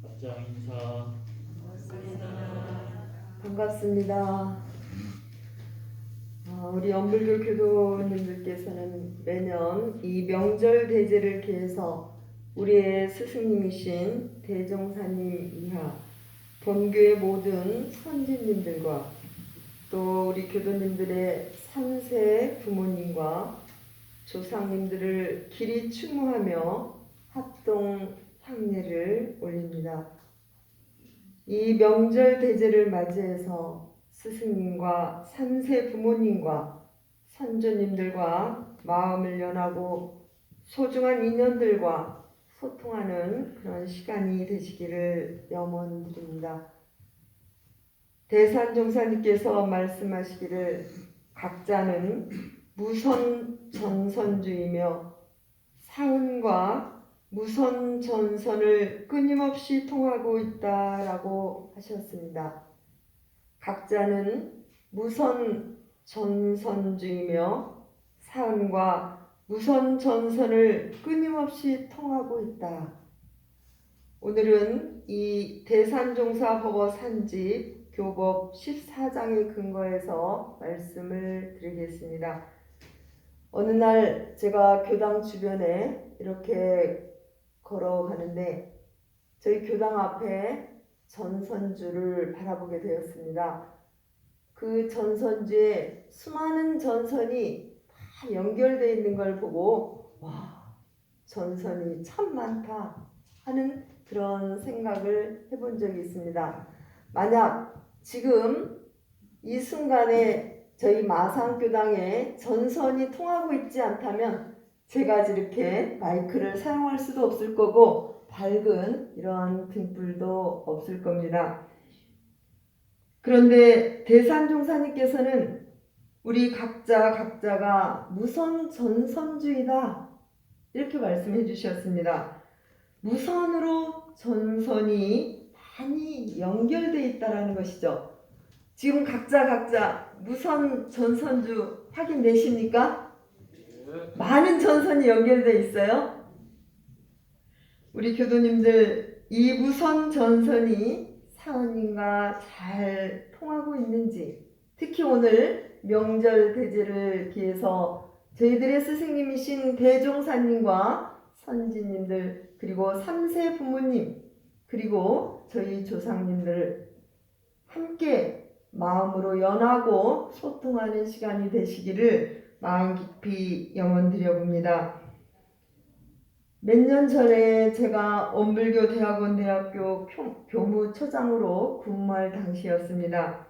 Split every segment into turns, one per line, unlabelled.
답장 인사.
반갑습니다. 우리 엄불교 교도님들께서는 매년 이 명절 대제를 기해서 우리의 스승님이신 대종사님 이하 본교의 모든 선진님들과 또 우리 교도님들의 3세 부모님과 조상님들을 길이 추모하며 합동 향례를 올립니다. 이 명절 대제를 맞이해서 스승님과 3세 부모님과 선조님들과 마음을 연하고 소중한 인연들과 소통하는 그런 시간이 되시기를 염원드립니다. 대산종사님께서 말씀하시기를 각자는 무선전선주이며 사은과 무선전선을 끊임없이 통하고 있다라고 하셨습니다. 각자는 무선전선주이며 사은과 무선전선을 끊임없이 통하고 있다. 오늘은 이 대산종사법어 산집 교법 14장의 근거해서 말씀을 드리겠습니다. 어느 날 제가 교당 주변에 이렇게 걸어가는데 저희 교당 앞에 전선주를 바라보게 되었습니다. 그 전선주에 수많은 전선이 다 연결되어 있는 걸 보고 와, 전선이 참 많다 하는 그런 생각을 해본 적이 있습니다. 만약 지금 이 순간에 저희 마산교당에 전선이 통하고 있지 않다면 제가 이렇게 마이크를 사용할 수도 없을 거고 밝은 이런 등불도 없을 겁니다. 그런데 대산종사님께서는 우리 각자가 무선 전선주의다 이렇게 말씀해 주셨습니다. 무선으로 전선이 많이 연결되어 있다는 것이죠. 지금 각자 무선 전선주 확인되십니까? 많은 전선이 연결되어 있어요. 우리 교도님들 이 무선 전선이 사원님과 잘 통하고 있는지, 특히 오늘 명절 대제를 기해서 저희들의 스승님이신 대종사님과 선지님들 그리고 3세 부모님 그리고 저희 조상님들 함께 마음으로 연하고 소통하는 시간이 되시기를 마음 깊이 염원드려 봅니다. 몇 년 전에 제가 엄불교 대학원대학교 교무처장으로 근무할 당시였습니다.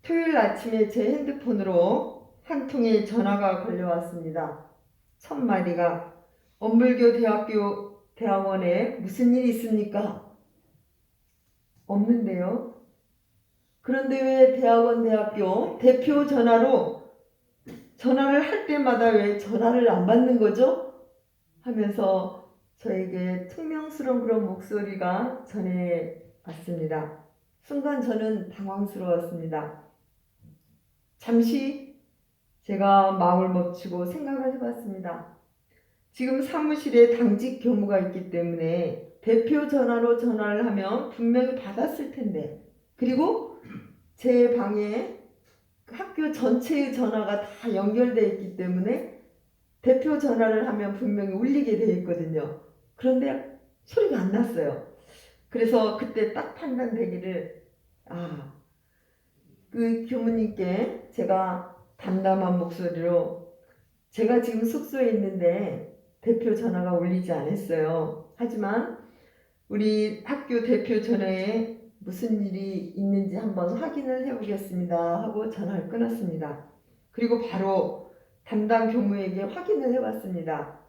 토요일 아침에 제 핸드폰으로 한 통의 전화가 걸려왔습니다. 첫 마디가 엄불교 대학원에 무슨 일 있습니까? 없는데요. 그런데 왜 대학교 대표 전화로 전화를 할 때마다 왜 전화를 안 받는 거죠? 하면서 저에게 퉁명스러운 그런 목소리가 전해왔습니다. 순간 저는 당황스러웠습니다. 잠시 제가 마음을 멈추고 생각을 해봤습니다. 지금 사무실에 당직 교무가 있기 때문에 대표 전화로 전화를 하면 분명히 받았을 텐데, 그리고 제 방에 학교 전체의 전화가 다 연결되어 있기 때문에 대표 전화를 하면 분명히 울리게 되어 있거든요. 그런데 소리가 안 났어요. 그래서 그때 딱 판단되기를 그 교무님께 제가 담담한 목소리로 제가 지금 숙소에 있는데 대표 전화가 울리지 않았어요. 하지만 우리 학교 대표 전화에 무슨 일이 있는지 한번 확인을 해보겠습니다 하고 전화를 끊었습니다. 그리고 바로 담당 교무에게 확인을 해봤습니다.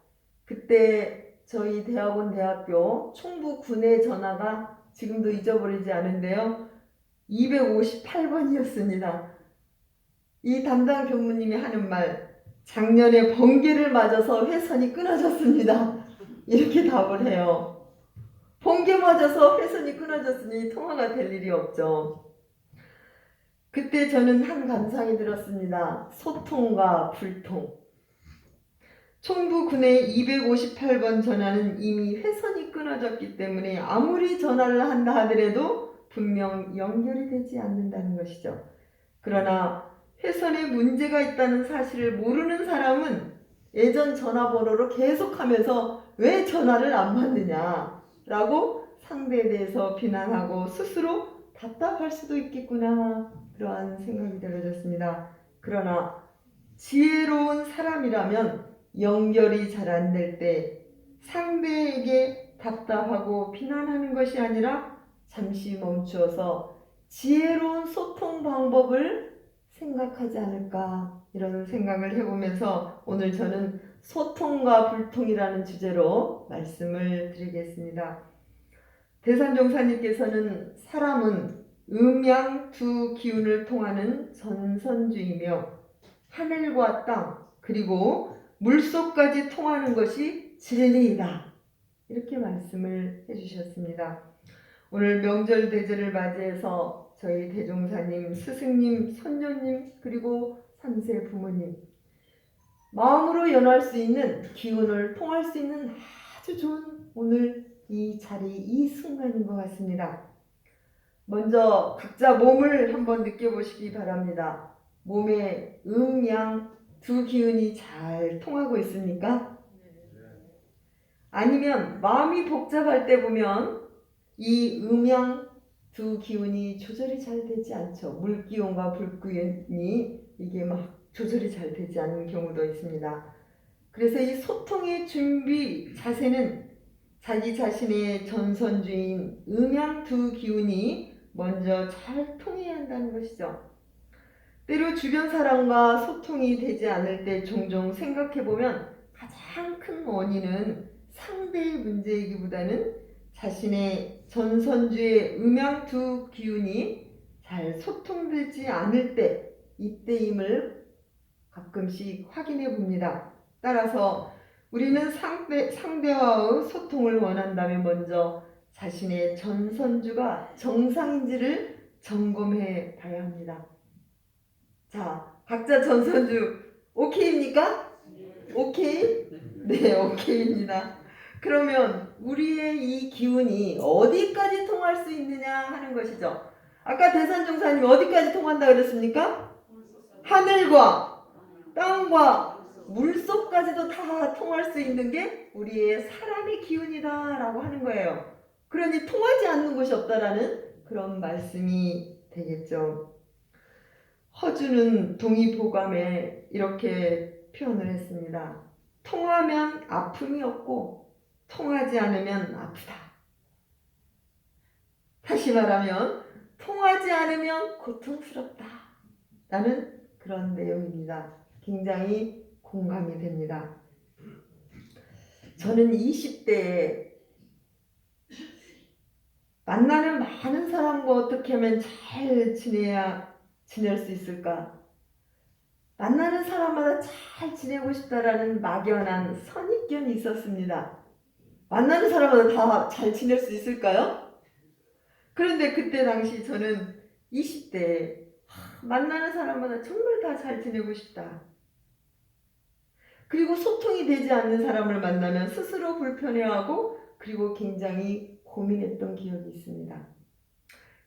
그때 저희 대학교 총부 군의 전화가 지금도 잊어버리지 않은데요. 258번이었습니다. 이 담당 교무님이 하는 말, 작년에 번개를 맞아서 회선이 끊어졌습니다. 이렇게 답을 해요. 번개 맞아서 회선이 끊어졌으니 통화가 될 일이 없죠. 그때 저는 한 감상이 들었습니다. 소통과 불통. 총부 군의 258번 전화는 이미 회선이 끊어졌기 때문에 아무리 전화를 한다 하더라도 분명 연결이 되지 않는다는 것이죠. 그러나 회선에 문제가 있다는 사실을 모르는 사람은 예전 전화번호로 계속하면서 왜 전화를 안 받느냐라고 상대에 대해서 비난하고 스스로 답답할 수도 있겠구나, 그러한 생각이 들어졌습니다. 그러나 지혜로운 사람이라면 연결이 잘 안 될 때 상대에게 답답하고 비난하는 것이 아니라 잠시 멈추어서 지혜로운 소통 방법을 생각하지 않을까, 이런 생각을 해보면서 오늘 저는 소통과 불통이라는 주제로 말씀을 드리겠습니다. 대산종사님께서는 사람은 음양 두 기운을 통하는 전선주이며 하늘과 땅 그리고 물속까지 통하는 것이 진리이다, 이렇게 말씀을 해주셨습니다. 오늘 명절 대제를 맞이해서 저희 대종사님, 스승님, 선녀님 그리고 3세 부모님 마음으로 연할 수 있는 기운을 통할 수 있는 아주 좋은 오늘 이 자리, 이 순간인 것 같습니다. 먼저 각자 몸을 한번 느껴보시기 바랍니다. 몸에 음양 두 기운이 잘 통하고 있습니까? 아니면 마음이 복잡할 때 보면 이 음양 두 기운이 조절이 잘 되지 않죠. 물기운과 불기운이 이게 막 조절이 잘 되지 않는 경우도 있습니다. 그래서 이 소통의 준비 자세는 자기 자신의 전선주인 음양 두 기운이 먼저 잘 통해야 한다는 것이죠. 때로 주변 사람과 소통이 되지 않을 때 종종 생각해보면 가장 큰 원인은 상대의 문제이기보다는 자신의 전선주의 음양 두 기운이 잘 소통되지 않을 때, 이때임을 가끔씩 확인해 봅니다. 따라서 우리는 상대와의 소통을 원한다면 먼저 자신의 전선주가 정상인지를 점검해 봐야 합니다. 자, 각자 전선주 오케이입니까? 오케이? 네, 오케이입니다. 그러면 우리의 이 기운이 어디까지 통할 수 있느냐 하는 것이죠. 아까 대산종사님 어디까지 통한다 그랬습니까? 하늘과 땅과 물속까지도 다 통할 수 있는 게 우리의 사람의 기운이다 라고 하는 거예요. 그러니 통하지 않는 곳이 없다라는 그런 말씀이 되겠죠. 허주는 동의보감에 이렇게 표현을 했습니다. 통하면 아픔이 없고 통하지 않으면 아프다. 다시 말하면 통하지 않으면 고통스럽다 라는 그런 내용입니다. 굉장히 공감이 됩니다. 저는 20대에 만나는 많은 사람과 어떻게 하면 잘 지낼 수 있을까? 만나는 사람마다 잘 지내고 싶다라는 막연한 선입견이 있었습니다. 만나는 사람마다 다 잘 지낼 수 있을까요? 그런데 그때 당시 저는 20대에 만나는 사람마다 정말 다 잘 지내고 싶다. 그리고 소통이 되지 않는 사람을 만나면 스스로 불편해하고 그리고 굉장히 고민했던 기억이 있습니다.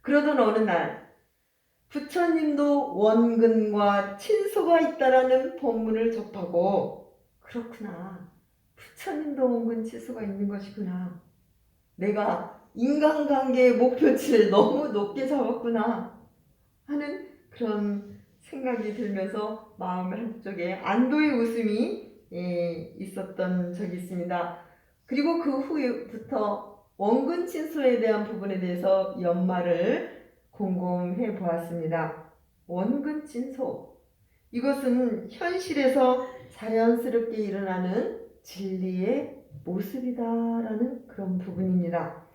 그러던 어느 날 부처님도 원근과 친소가 있다라는 법문을 접하고 그렇구나, 부처님도 원근 친소가 있는 것이구나, 내가 인간관계의 목표치를 너무 높게 잡았구나 하는 그런 생각이 들면서 마음 한쪽에 안도의 웃음이 있었던 적이 있습니다. 그리고 그 후부터 원근 친소에 대한 부분에 대해서 연말을 곰곰해 보았습니다. 원근 친소, 이것은 현실에서 자연스럽게 일어나는 진리의 모습이다라는 그런 부분입니다.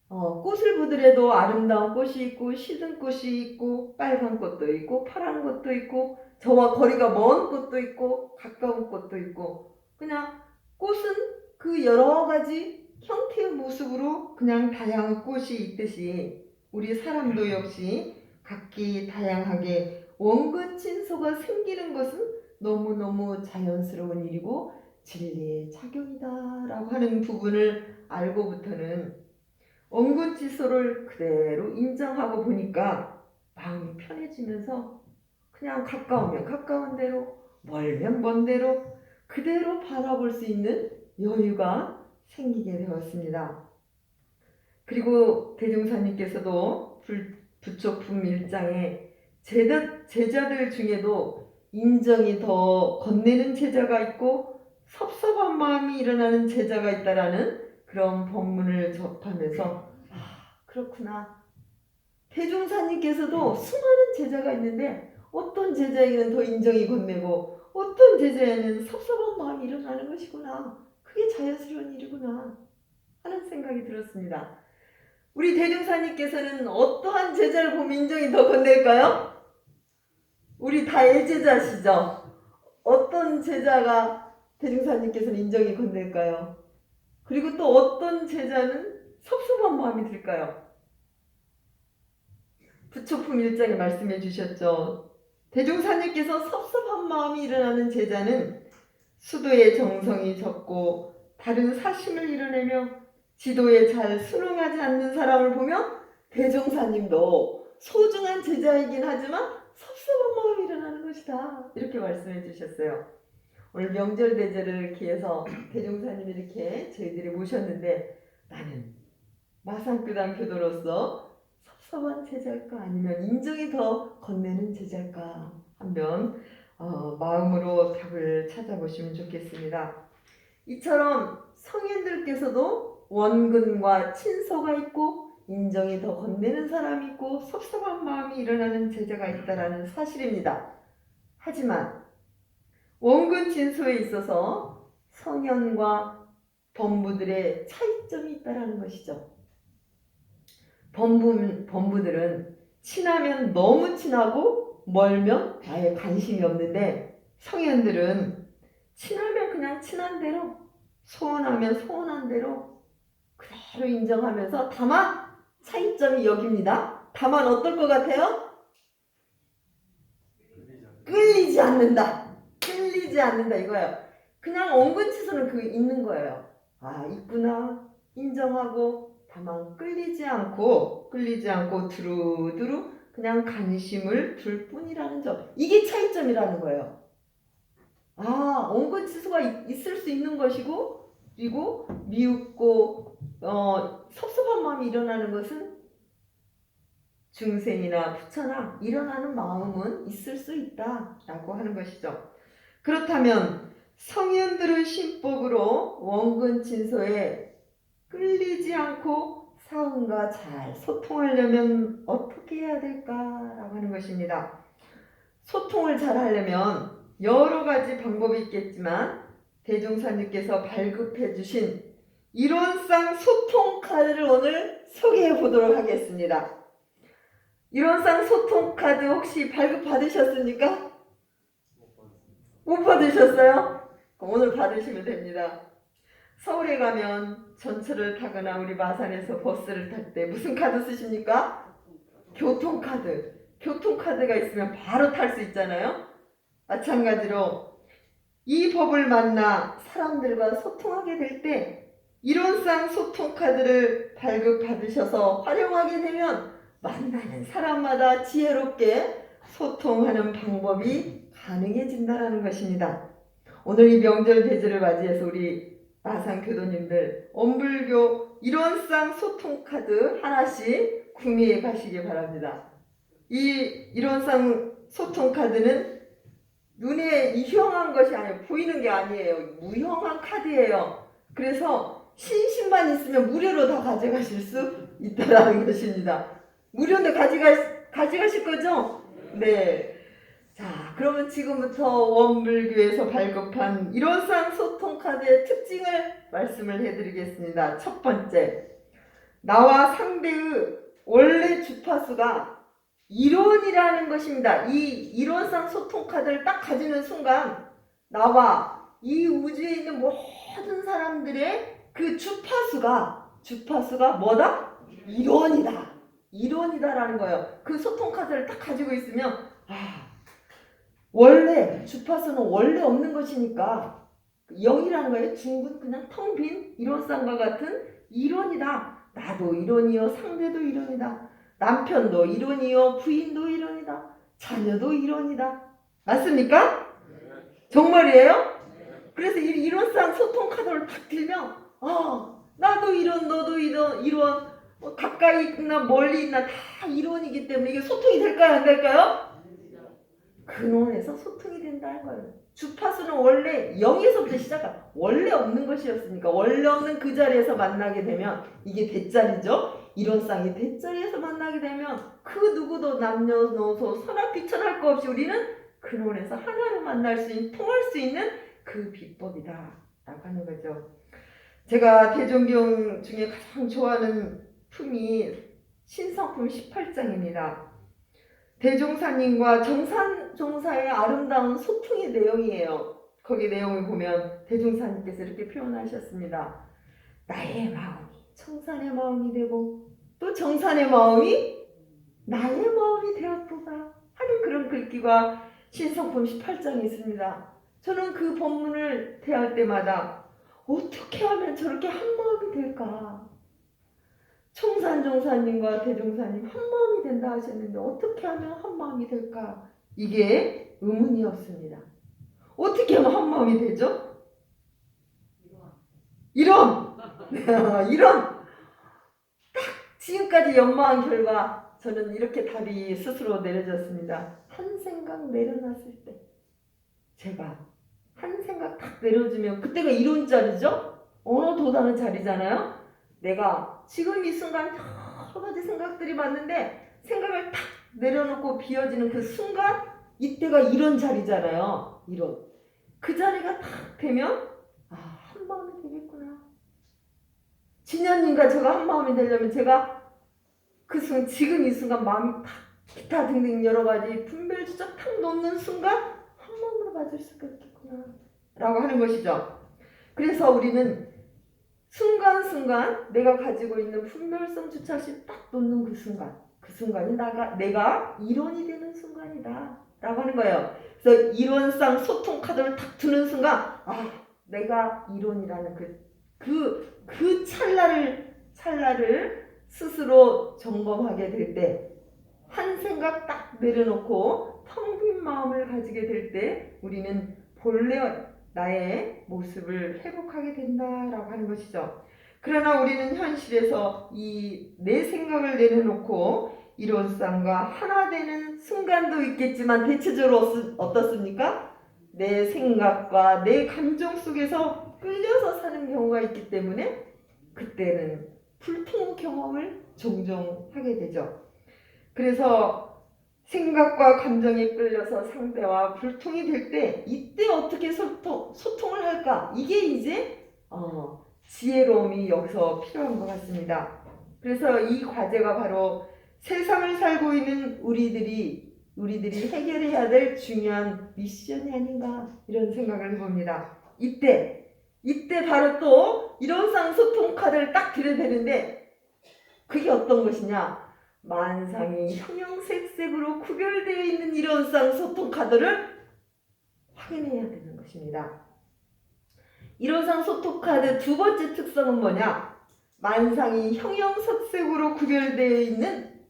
꽃을 보더라도 아름다운 꽃이 있고 시든 꽃이 있고 빨간 꽃도 있고 파란 꽃도 있고 저와 거리가 먼 꽃도 있고 가까운 꽃도 있고, 그냥 꽃은 그 여러 가지 형태의 모습으로 그냥 다양한 꽃이 있듯이 우리 사람도 역시 각기 다양하게 원근친소가 생기는 것은 너무너무 자연스러운 일이고 진리의 작용이다라고 하는 부분을 알고부터는 원근치소를 그대로 인정하고 보니까 마음이 편해지면서 그냥 가까우면 가까운 대로, 멀면 먼 대로 그대로 바라볼 수 있는 여유가 생기게 되었습니다. 그리고 대종사님께서도 부처품 1장에 제자들 중에도 인정이 더 건네는 제자가 있고 섭섭한 마음이 일어나는 제자가 있다라는 그런 법문을 접하면서 그렇구나. 대종사님께서도 수많은 제자가 있는데 어떤 제자에게는 더 인정이 건네고 어떤 제자에는 섭섭한 마음이 일어나는 것이구나. 그게 자연스러운 일이구나 하는 생각이 들었습니다. 우리 대종사님께서는 어떠한 제자를 보면 인정이 더 건넬까요? 우리 다 애제자시죠? 어떤 제자가 대종사님께서는 인정이 건넬까요? 그리고 또 어떤 제자는 섭섭한 마음이 들까요? 부처품 1장에 말씀해 주셨죠. 대종사님께서 섭섭한 마음이 일어나는 제자는 수도의 정성이 적고 다른 사심을 이뤄내며 지도에 잘 순응하지 않는 사람을 보면 대종사님도 소중한 제자이긴 하지만 섭섭한 마음이 일어나는 것이다. 이렇게 말씀해 주셨어요. 오늘 명절 대제를 기해서 대종사님이 이렇게 저희들이 모셨는데 나는 마산교당 교도로서 섭섭한 제자일까 아니면 인정이 더 건네는 제자일까 한번 마음으로 답을 찾아보시면 좋겠습니다. 이처럼 성인들께서도 원근과 친소가 있고 인정이 더 건네는 사람이 있고 섭섭한 마음이 일어나는 제자가 있다라는 사실입니다. 하지만 원근 친소에 있어서 성현과 범부들의 차이점이 있다라는 것이죠. 범부들은 친하면 너무 친하고 멀면 아예 관심이 없는데 성현들은 친하면 그냥 친한 대로 소원하면 소원한 대로 그대로 인정하면서 다만 차이점이 여기입니다. 다만 어떨 것 같아요? 끌리지 않는다. 끌리지 않는다 이거예요. 그냥 엉근치서는 그 있는 거예요. 아 있구나 인정하고 다만 끌리지 않고 두루두루 그냥 관심을 둘 뿐이라는 점. 이게 차이점이라는 거예요. 아 엉근치소가 있을 수 있는 것이고 그리고 미웃고 섭섭한 마음이 일어나는 것은 중생이나 부처나 일어나는 마음은 있을 수 있다라고 하는 것이죠. 그렇다면 성현들의 신법으로 원근친소에 끌리지 않고 사은과 잘 소통하려면 어떻게 해야 될까라고 하는 것입니다. 소통을 잘 하려면 여러 가지 방법이 있겠지만 대종사님께서 발급해 주신 이론상 소통 카드를 오늘 소개해 보도록 하겠습니다. 이론상 소통 카드 혹시 발급 받으셨습니까? 못 받으셨어요? 오늘 받으시면 됩니다. 서울에 가면 전철을 타거나 우리 마산에서 버스를 탈 때 무슨 카드 쓰십니까? 교통카드. 교통카드가 있으면 바로 탈 수 있잖아요. 마찬가지로 이 법을 만나 사람들과 소통하게 될 때 이론상 소통카드를 발급받으셔서 활용하게 되면 만나는 사람마다 지혜롭게 소통하는 방법이 가능해진다는 것입니다. 오늘 이 명절 대제를 맞이해서 우리 마산 교도님들 엄불교 이론상 소통카드 하나씩 구매해 가시기 바랍니다. 이 이론상 소통카드는 눈에 이형한 것이 아니에요. 보이는 게 아니에요. 무형한 카드예요. 그래서 신심만 있으면 무료로 다 가져가실 수 있다는 것입니다. 무료인데 가져가실 거죠? 네. 자, 그러면 지금부터 원불교에서 발급한 이론상 소통카드의 특징을 말씀을 해드리겠습니다. 첫 번째, 나와 상대의 원래 주파수가 이론이라는 것입니다. 이 이론상 소통카드를 딱 가지는 순간 나와 이 우주에 있는 모든 사람들의 그 주파수가 뭐다? 이론이다. 이론이다라는 거예요. 그 소통카드를 딱 가지고 있으면 원래 주파수는 원래 없는 것이니까 영이라는 거예요. 중군 그냥 텅 빈 이론상과 같은 이론이다. 나도 이론이요, 상대도 이론이다. 남편도 이론이요, 부인도 이론이다. 자녀도 이론이다. 맞습니까? 정말이에요? 그래서 이 이론상 소통 카드를 탁 들면 나도 이론, 너도 이론, 가까이 있나 멀리 있나 다 이론이기 때문에 이게 소통이 될까요, 안 될까요? 근원에서 소통이 된다는 거예요. 주파수는 원래 0에서부터 시작한 원래 없는 것이었으니까 원래 없는 그 자리에서 만나게 되면 이게 대자리죠. 이론상이 대자리에서 만나게 되면 그 누구도 남녀노소 선악귀천할 거 없이 우리는 근원에서 하나로 만날 수 있는, 통할 수 있는 그 비법이다 라고 하는 거죠. 제가 대종경 중에 가장 좋아하는 품이 신성품 18장입니다. 대종사님과 정산종사의 아름다운 소통의 내용이에요. 거기 내용을 보면 대종사님께서 이렇게 표현하셨습니다. 나의 마음이 청산의 마음이 되고 또 정산의 마음이 나의 마음이 되었도다 하는 그런 글귀가 신성품 18장에 있습니다. 저는 그 본문을 대할 때마다 어떻게 하면 저렇게 한 마음이 될까? 청산종사님과 대종사님 한 마음이 된다 하셨는데 어떻게 하면 한 마음이 될까? 이게 의문이었습니다. 어떻게 하면 한 마음이 되죠? 이런! 이런! 지금까지 연마한 결과 저는 이렇게 답이 스스로 내려졌습니다. 한 생각 내려놨을 때 제가 한 생각 딱 내려주면 그때가 이론 자리죠? 언어 도달은 자리잖아요? 내가 지금 이 순간 여러 가지 생각들이 많은데 생각을 탁 내려놓고 비워지는 그 순간 이때가 이런 자리잖아요. 이런. 그 자리가 탁 되면 한 마음이 되겠구나. 진현님과 제가 한 마음이 되려면 제가 그 순간 지금 이 순간 마음이 탁 기타 등등 여러 가지 분별주적 탁 놓는 순간 한 마음으로 맞을 수가 있겠구나 라고 하는 것이죠. 그래서 우리는 순간순간 내가 가지고 있는 분별성 주차시 딱 놓는 그 순간이 내가 이론이 되는 순간이다 라고 하는 거예요. 그래서 이론상 소통 카드를 탁 두는 순간 내가 이론이라는 그 찰나를 스스로 점검하게 될 때 한 생각 딱 내려놓고 텅 빈 마음을 가지게 될 때 우리는 본래 나의 모습을 회복하게 된다라고 하는 것이죠. 그러나 우리는 현실에서 이 내 생각을 내려놓고 이론상과 하나 되는 순간도 있겠지만 대체적으로 어떻습니까? 내 생각과 내 감정 속에서 끌려서 사는 경우가 있기 때문에 그때는 불통 경험을 종종 하게 되죠. 그래서 생각과 감정에 끌려서 상대와 불통이 될 때 이때 어떻게 소통을 할까? 이게 이제 지혜로움이 여기서 필요한 것 같습니다. 그래서 이 과제가 바로 세상을 살고 있는 우리들이 해결해야 될 중요한 미션이 아닌가 이런 생각을 해봅니다. 이때 바로 또 이론상 소통 카드를 딱 들여대는데 그게 어떤 것이냐? 만상이 형형색색으로 구별되어 있는 이론상 소통 카드를 확인해야 되는 것입니다. 이론상 소통 카드 두 번째 특성은 뭐냐? 만상이 형형색색으로 구별되어 있는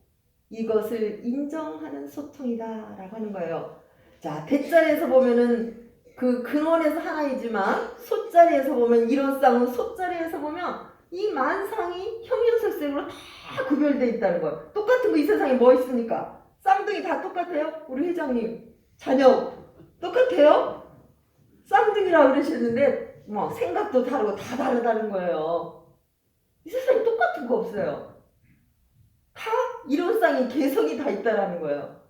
이것을 인정하는 소통이다 라고 하는 거예요. 자, 대자리에서 보면은 그 근원에서 하나이지만 소자리에서 보면 이론상은 소자리에서 보면 이 만상이 형형색색으로 다 구별되어 있다는 거예요. 똑같은 거 이 세상에 뭐 있습니까? 쌍둥이 다 똑같아요? 우리 회장님 자녀 똑같아요? 쌍둥이라고 그러시는데 뭐 생각도 다르고 다 다르다는 거예요. 이 세상에 똑같은 거 없어요. 다 이론상의 개성이 다 있다라는 거예요.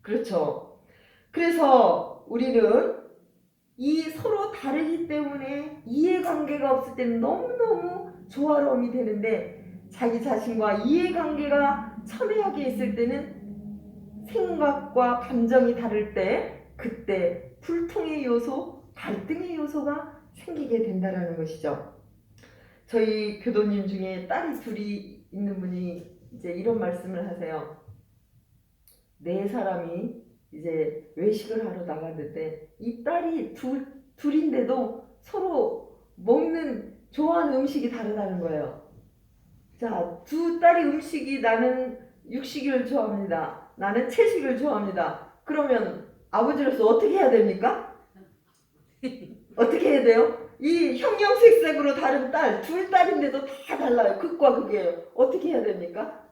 그렇죠. 그래서 우리는 이 서로 다르기 때문에 이해관계가 없을 때는 너무너무 조화로움이 되는데 자기 자신과 이해관계가 첨예하게 있을 때는 생각과 감정이 다를 때 그때 불통의 요소, 갈등의 요소가 생기게 된다는 것이죠. 저희 교도님 중에 딸이 둘이 있는 분이 이제 이런 말씀을 하세요. 네 사람이 이제 외식을 하러 나갔는데 이 딸이 둘인데도 서로 먹는 좋아하는 음식이 다르다는 거예요. 자, 두 딸이 음식이 나는 육식을 좋아합니다. 나는 채식을 좋아합니다. 그러면 아버지로서 어떻게 해야 됩니까? 어떻게 해야 돼요? 이 형형색색으로 다른 딸, 둘 딸인데도 다 달라요. 극과 극이에요. 어떻게 해야 됩니까?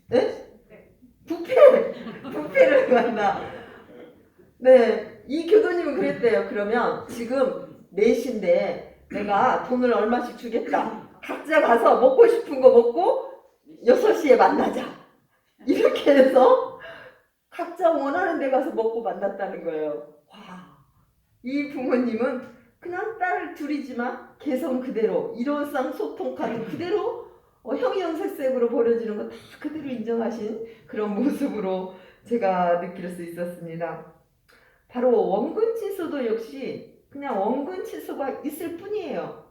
네? 부패를 만나. 네, 이 교도님은 그랬대요. 그러면 지금 4시인데 내가 돈을 얼마씩 주겠다. 각자 가서 먹고 싶은 거 먹고 6시에 만나자. 이렇게 해서 각자 원하는 데 가서 먹고 만났다는 거예요. 와, 이 부모님은 그냥 딸 둘이지만 개성 그대로, 이론상 소통 카드 그대로 형형색색으로 벌어지는 거 다 그대로 인정하신 그런 모습으로 제가 느낄 수 있었습니다. 바로 원근 치수도 역시 그냥 원근 치수가 있을 뿐이에요.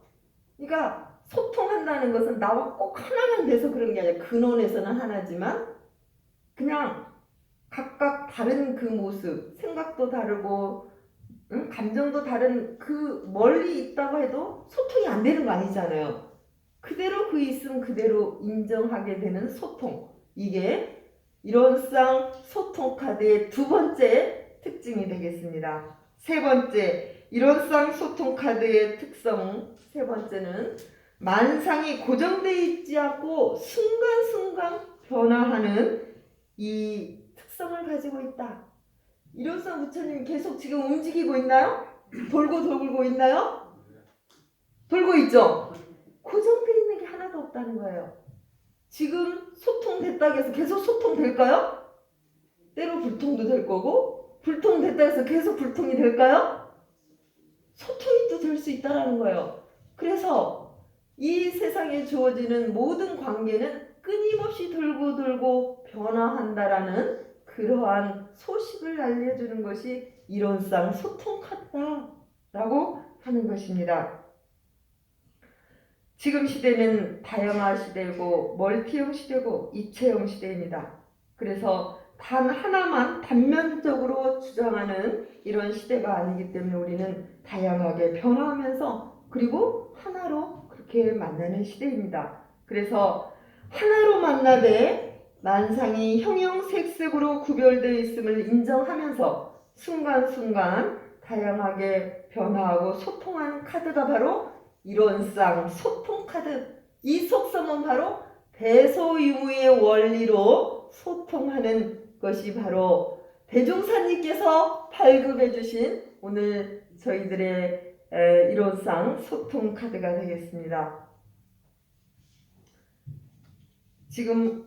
그러니까 소통한다는 것은 나와 꼭 하나만 돼서 그런 게 아니라 근원에서는 하나지만 그냥 각각 다른 그 모습, 생각도 다르고 감정도 다른 그 멀리 있다고 해도 소통이 안 되는 거 아니잖아요. 그대로 그 있음 그대로 인정하게 되는 소통. 이게 이론상 소통 카드의 두 번째 특징이 되겠습니다. 세 번째, 이론상 소통 카드의 특성 세 번째는 만상이 고정되어 있지 않고 순간순간 변화하는 이 특성을 가지고 있다. 이론상 부처님 계속 지금 움직이고 있나요? 돌고 돌고 있나요? 돌고 있죠? 고정되어 있는 게 하나도 없다는 거예요. 지금 소통됐다고 해서 계속 소통될까요? 때로 불통도 될 거고 불통됐다 해서 계속 불통이 될까요? 소통이 또 될 수 있다는 거예요. 그래서 이 세상에 주어지는 모든 관계는 끊임없이 돌고 돌고 변화한다라는 그러한 소식을 알려주는 것이 이론상 소통 카드다라고 하는 것입니다. 지금 시대는 다양화 시대고 멀티형 시대고 입체형 시대입니다. 그래서 단 하나만 단면적으로 주장하는 이런 시대가 아니기 때문에 우리는 다양하게 변화하면서 그리고 하나로 그렇게 만나는 시대입니다. 그래서 하나로 만나되 만상이 형형색색으로 구별되어 있음을 인정하면서 순간순간 다양하게 변화하고 소통하는 카드가 바로 이론상 소통 카드. 이 속성은 바로 대소유무의 원리로 소통하는 것이 바로 대종사님께서 발급해 주신 오늘 저희들의 이론상 소통 카드가 되겠습니다. 지금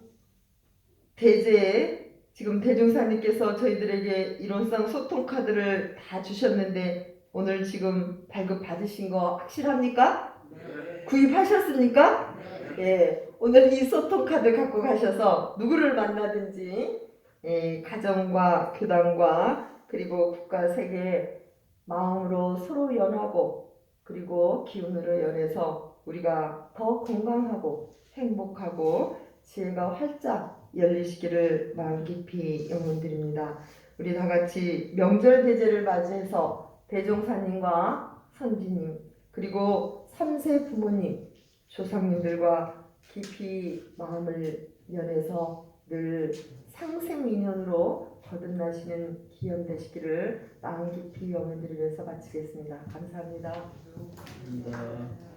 지금 대종사님께서 저희들에게 이론상 소통 카드를 다 주셨는데 오늘 지금 발급 받으신 거 확실합니까?
네.
구입하셨습니까?
네.
예, 오늘 이 소통 카드 갖고 가셔서 누구를 만나든지 가정과 교단과 그리고 국가 세계 마음으로 서로 연하고 그리고 기운으로 연해서 우리가 더 건강하고 행복하고 지혜가 활짝 열리시기를 마음 깊이 영원드립니다. 우리 다 같이 명절 대제를 맞이해서 대종사님과 선지님 그리고 3세 부모님 조상님들과 깊이 마음을 연해서 늘 상생인연으로 거듭나시는 기원 되시기를 마음 깊이 영원드리면서 마치겠습니다. 감사합니다.
감사합니다.